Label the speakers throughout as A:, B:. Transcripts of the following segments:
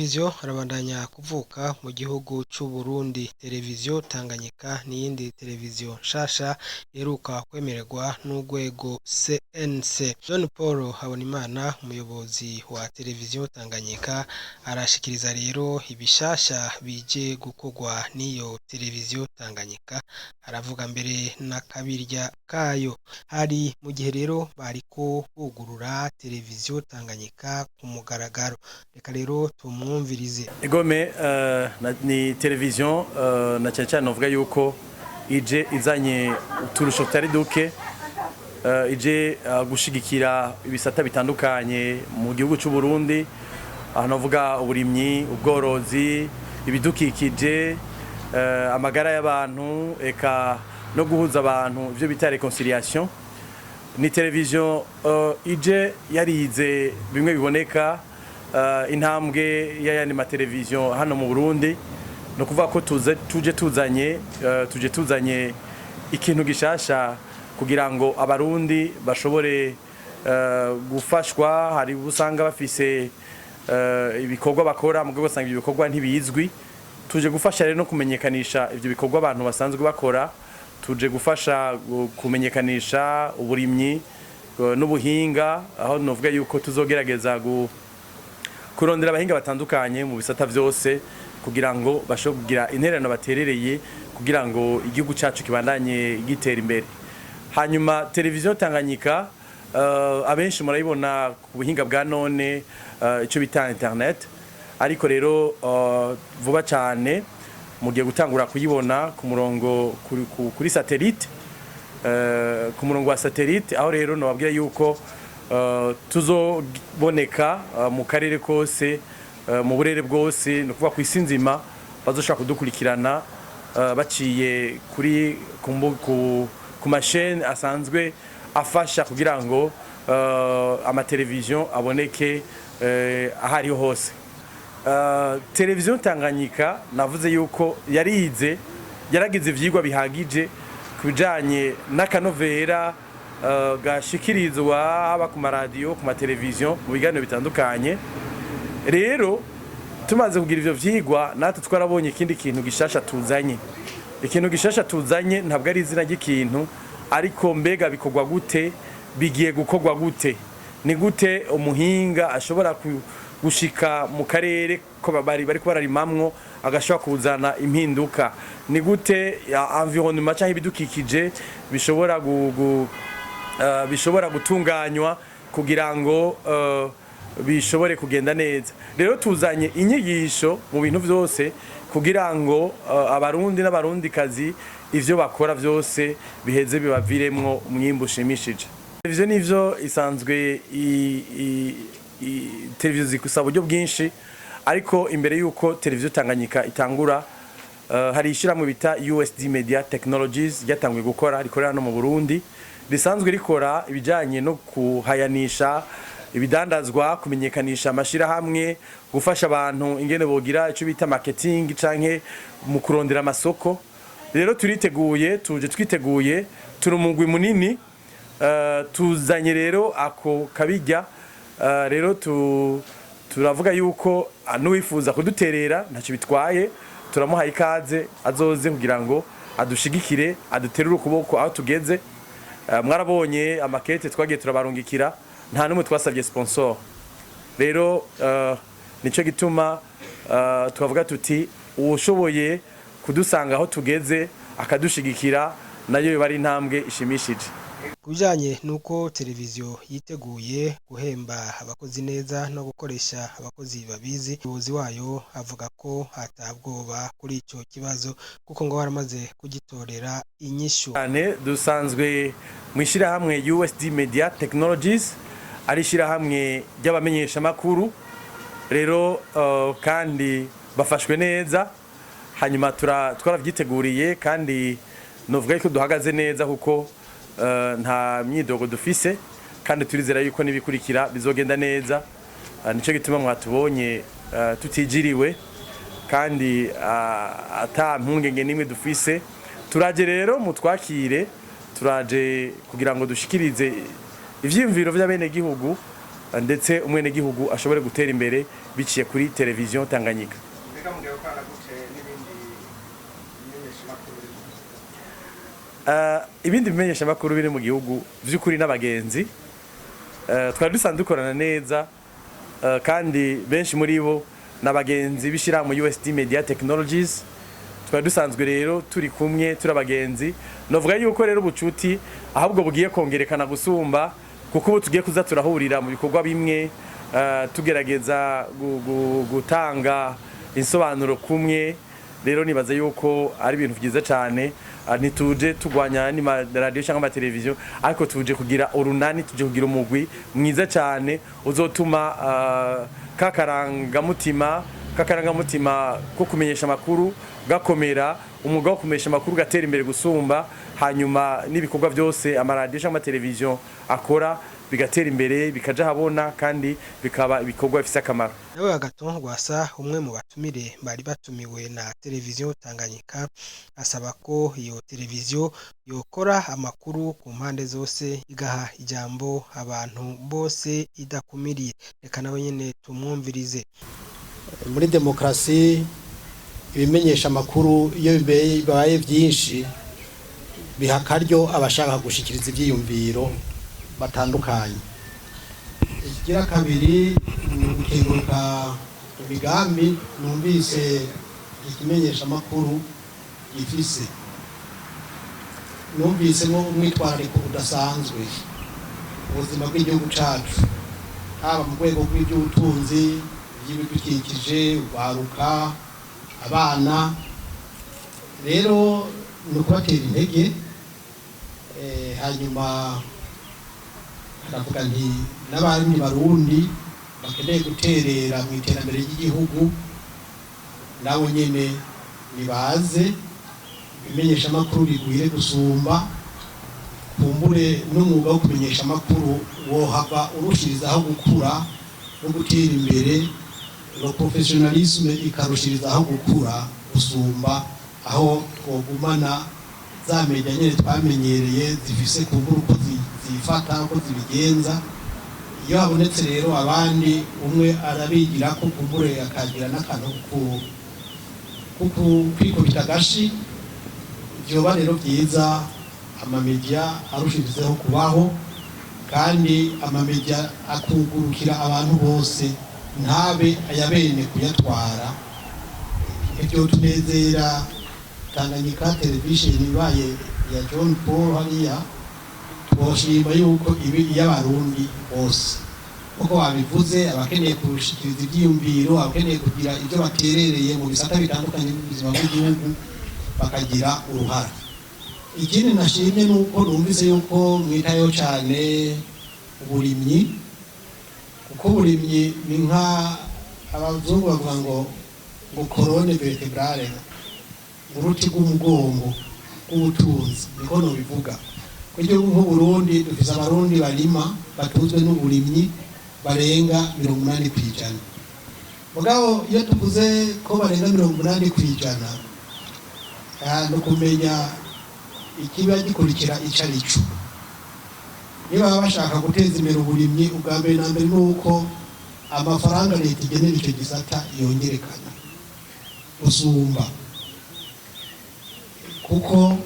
A: Televiziyo arabandanya kuvuka mu gihugu c'u Burundi. Televiziyo Tanganyika n'iyindi televiziyo nshasha iheruka kwemererwa n'urwego CNC. John Paul Habonimana, umuyobozi wa Televiziyo Tanganyika, arashikiriza rero ibishasha bije gukorwa n'iyo Televiziyo Tanganyika, aravuga mbere n'akabirya kayo. Hari mu gihe rero bariko bugurura Televiziyo Tanganyika ku mugaragaro. Reka rero tumwumvirize.
B: Egome ni televiziyo na cyane cyane novuga yuko ije izanye uturusho tutari duke, ije gushigikira ibisata bitandukanye mu gihugu cy'u Burundi, aho novuga uburimyi, ubworozi, ibidukikije, amagara y'abantu, eka no guhuza abantu, ivyo bita reconciliation. Ni televiziyo ije yarize bimwe biboneka intambwe y'ayandi mateleviziyo hano mu Burundi, no kuvuga ko tuje tuzanye ikintu gishasha kugira ngo abarundi bashobore gufashwa. Hari usanga bafise ibikorwa bakora mu rwego usanga ibyo bikorwa ntibizwi, tuje gufasha rero no kumenyekanisha ibyo bikorwa abantu basanzwe bakora, tuje gufasha kumenyekanisha uburimyi n'ubuhinga, aho novuga yuko tuzogerageza kurondera abahinga batandukanye mu bisata vyose kugira ngo bashobore kugira intererano baterereye kugira ngo igihugu cacu kibandanye gitera imbere. Hanyuma televiziyo Tanganyika abenshi murayibona ku buhinga bwa none, ico bita internet, ariko rero vuba cyane mugiye gutangura kuyibona ku murongo kuri satellite, ku murongo wa satellite, aho rero nobabwira yuko tuzoboneka mu karere kose, mu burere bwose, no kuvuga ku isi nzima bazoshaka kudukurikirana baciye kuri ku mashene asanzwe afasha kugira ngo amateleviziyo aboneke ahariho hose. Televiziyo Tanganyika navuze yuko yaragize ivyigwa bihagije kubijanye n'akanovera gashikirizwa haba ku maradiyo, ku mateleviziyo, mu biganiro bitandukanye. Rero tumaze kugira ivyo vyigwa, natwe twarabonye ikindi kintu gishasha tuzanye. Ikintu gishasha tuzanye ntabwo ari izina ry'ikintu, ariko mbega bikorwa gute, bigiye gukorwa gute, ni gute umuhinga ashobora gushika mu karere ko bariko bararimamwo agashobora kuzana impinduka, ni gute environnement cyangwa ibidukikije bishobora gutunganywa kugira ngo bishobore kugenda neza. Rero tuzanye inyigisho mu bintu byose kugira ngo abarundi n'abarundikazi ivyo bakora byose biheze bibaviremwo umwimbu ushimishije. Televiziyo nivyo isanzwe televiziyo zikusaba uburyo bwinshi, ariko imbere yuko televiziyo Tanganyika itangura, hari ishyirahamwe bita USD Media Technologies ryatanguye gukora, rikorera no mu Burundi, risanzwe rikora ibijanye no kuhayanisha ibidandazwa, kumenyekanisha amashirahamwe, gufasha abantu ingene bogira ico bita marketing canke mu kurondera amasoko. Rero twiteguye turi umugwi munini, tuzanye rero ako kabijya. Rero turavuga yuko n'uwifuza kuduterera ntacyo bitwaye, turamuhaye ikaze azoze kugira ngo adushigikire, aduterure ukuboko aho tugeze. Mwarabonye amakete twagiye turabarungikira, nta numwe twasabye sponsor. Rero nico gituma twavuga tuti uwushoboye kudusanga aho tugeze akadushigikira, nayo bari intambwe ishimishije.
A: Kubijanye nuko televiziyo yiteguye guhemba abakozi neza no gukoresha abakozi babizi, umuyobozi wayo avuga ko hatabwoba kuri ico kibazo kuko ngo baramaze kugitorera inyishu.
B: Dusanzwe mwishirahamwe USD Media Technologies, ari ishirahamwe ry'abamenyesha makuru. Rero kandi bafashwe neza, hanyuma twaravyiteguriye kandi novuga ko duhagaze neza kuko nta myidogo dufise, kandi turizera yuko nibikurikira bizogenda neza. Nico gituma mwatubonye tutijiriwe kandi ata mpungenge nimwe dufise. Turaje rero mutwakire, turaje kugira ngo dushikirize ivyiyumviro vy'abene gihugu ndetse umwenegihugu ashobore gutera imbere biciye kuri televiziyo Tanganyika. Ibindi bimenyesha makuru biri mu gihugu vy'ukuri n'abagenzi twari dusanzwe dukorana neza kandi benshi muri bo n'abagenzi bishira mu USD Media Technologies. Twari dusanzwe rero turi kumwe turi abagenzi, novuga yuko rero ubucuti ahubwo bugiye kongerekana gusumba, kuko ubu tugiye kuza turahurira mu bikorwa bimwe, tugerageza gutanga insobanuro kumwe. Rero nibaza yuko ari ibintu byiza cyane, ntituje tugwanya ni radio cyangwa ama televiziyo, ariko tuje kugira urunani, tuje kugira umugwi mwiza cyane uzotuma kakarangamutima ko kumenyesha makuru gakomera, umwuga wo kumenyesha makuru gatera imbere gusumba, hanyuma n'ibikorwa byose ama radio cyangwa ama televiziyo akora bigatera imbere bikaja habona kandi bikaba ibikorwa bifite akamaro.
A: Nawe Agathon Rwasa, umwe mu batumire bari batumiwe na televiziyo Tanganyika, asaba ko iyo televiziyo yokora amakuru ku mpande zose, igaha ijambo abantu bose idakumiriye. Reka nawe nyene tumwumvirize.
C: Muri demokrasi ibimenyesha amakuru iyo bibaye byinshi biha akaryo abashaka gushikiriza ivyiyumviro batandukanye. Ikigira kabiri ni gukenguruka imigambi numvise ikimenyesha amakuru gifise. Numvisemo umwitwarariko udasanzwe ubuzima bw'igihugu cacu, haba mu rwego rw'iby'ubutunzi, iby'ibidukikije, urwaruka, abana. Rero ni ukubatera intege, hanyuma ndavuga nti n'abandi barundi bakeneye guterera mu iterambere ry'igihugu nabo nyene nibaze. Ibimenyesha amakuru bigwire gusumba, kumbure n'umwuga wo kumenyesha amakuru wohava urushirizaho gukura no gutera imbere, no professionalisme ikarushirizaho gukura gusumba, aho twogumana za media nyene twamenyereye zifise kumbura uko zifata uko zibigenza. Iyo habonetse rero abandi umwe arabigira ko kumbure akagira n'akantu kwikubita agashi, vyoba rero byiza amamedia arushirizeho kubaho kandi amamedia akugurukira abantu bose, ntabe ayabene kuyatwara. Ibyo tunezera Tanganyika television ibaye ya John Paul hariya, twoshima yuko ibi y'abarundi bose, uko babivuze, abakeneye kurushikiriza ibyiyumviro, abakeneye kugira ibyo baterereye mu bisata bitandukanye by'ubuzima bw'igihugu bakagira uruhara. Ikindi nashimye nuko numvise yuko mwitayo cyane uburimyi, kuko uburimyi ni nka abazungu bavuga ngo colonne vertebrale, uruti rw'umugongo rw'ubutunzi, niko nobivuga. Ku gihugu nk'Uburundi dufise abarundi barima batuzwe n'uburimyi barenga 80%. Mugabo iyo tuvuze ko barenga 80%, no kumenya ikiba gikurikira icarico. Niba bashaka guteza imbere uburimyi, ubwa mbere na mbere nuko amafaranga leta igenera icyo gisata yongerekana usumba, kuko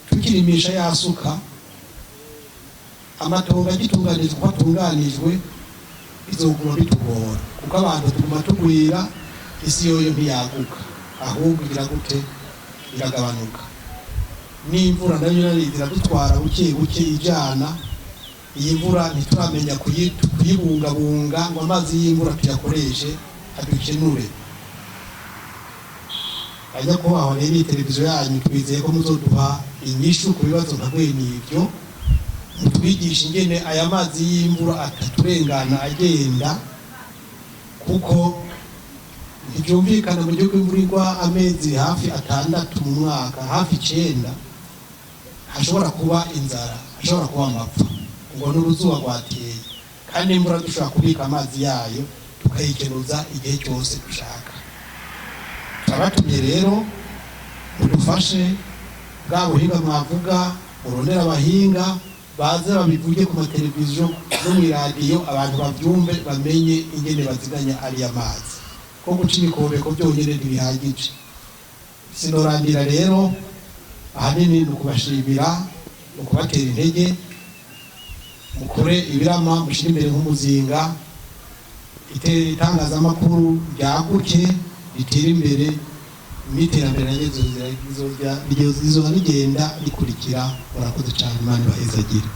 C: tukirimisha yasuka amatongo agitunganizwa uko atunganijwe bizoguma bitugora, kuko abantu tuguma tugwira, isi yoyo ntiyaguka, ahubwo igira gute iragabanuka. N'imvura nayo iradutwara buke buke ijana. Iyi mvura ntituramenya kuyibungabunga ngo amazi y'imvura tuyakoreshe adukenure. Ajya kubaho rero iyi televiziyo yanyu twizeye ko muzoduha inyishu ku bibazo nka bene ibyo, mutwigisha ingene aya mazi y'imvura ataturengana agenda, kuko ntibyumvikana mu gihugu imvura igwa amezi hafi 6 mu mwaka, hafi 9, hashobora kuba inzara, hashobora kuba amapfa, ngo n'uruzuba rwateye, kandi imvura dushobora kubika amazi yayo tukayikenuza igihe cyose dushaka. Turabatumye rero mudufashe bwa buhinga mwavuga, murondera abahinga baze babivuge ku mateleviziyo no mu radio abantu bavyumve bamenye ingene baziganya ari amazi ko guca imikobeko byonyine ntibihagije. Sinorandira rero ahanini ni ukubashimira no kubatera intege mukore ibirama mushira imbere nk'umuzinga itangazamakuru ryaguke ritera imbere n'iterambere rizoza rigenda rikurikira. Murakoze cyane, Imana ibahezagire.